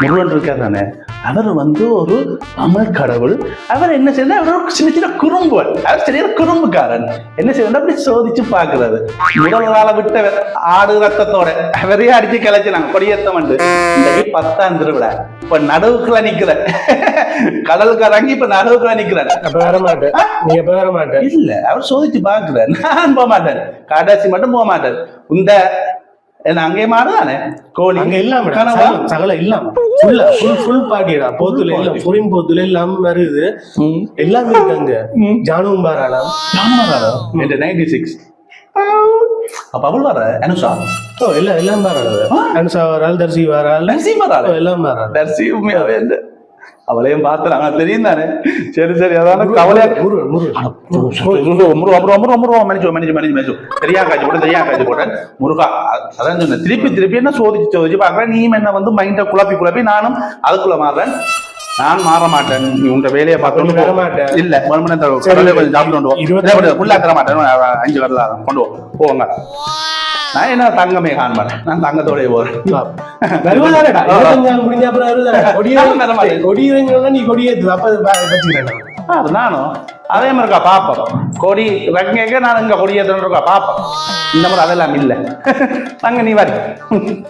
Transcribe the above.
முருகன் இருக்கார் தானே, அவர் வந்து ஒரு தமிழ் கடவுள். அவர் என்ன செய்யணும், அவர் ஒரு சின்ன சின்ன குறும்புகள், அவர் சரியான குறும்புக்காரன். என்ன செய்யணும், அப்படி சோதிச்சு பாக்குறது. முதல் நாள விட்ட ஆடு ரத்தத்தோட அவரையே அடிச்சு கிளச்சினாங்க கொடியேத்தம். இன்னைக்கு 10ஆம் திருவிழா, இப்ப நடுவுக்குள்ள நிக்கிற கடலுக்கு இறங்கி இப்ப நடுவுக்குள்ள நிக்கிறேன். இல்ல, அவர் சோதிச்சு பாக்குறாரு. நான் போக மாட்டேன், கடைசி மட்டும் போக மாட்டேன். இந்த அங்கே மாடுதானே கோழி அங்க இல்லாம சகல இல்லாம ஃபுல் பாட்டிடா போத்துல எல்லாம் புரியும் போத்துல எல்லாம் வருது. எல்லாமே இருக்காங்க. ஜானுவும் பாராளம் 96 அப்ப அவள் வர அனுஷா எல்லாம் பாராளது. அனுஷா வரால், தர்சி வரால், எல்லாம் பாராள். தர்சி உண்மையாவே அவளையும் பார்த்து நாங்க தெரியும் தானே. சரி சரி, அதான கவலையா தெரியா காய்ச்சி போட்டேன் முருகா. அதான் சொன்னேன், திருப்பி என்ன சோதிச்சு பாக்குறேன். நீ என்ன வந்து மைண்ட குழப்பி நானும் அதுக்குள்ள மாறுறேன். நான் மாற மாட்டேன். நீ உங்க வேலையை பார்த்து வர மாட்டேன். இல்ல கொஞ்சம் சாப்பிட்டு கொண்டு ஃபுல்லா தர மாட்டேன். 5 கடல கொண்டு போங்க. நான் என்ன தங்கமே காண மாட்டேன், நான் தங்கத்தோடய போறேன். நானும் அதே மாதிரிக்கா பாப்போம். கொடி வைக்க நான் இங்க கொடியேற்றா பாப்போம். இந்த மாதிரி அதெல்லாம் இல்லை. தங்க நீ வரி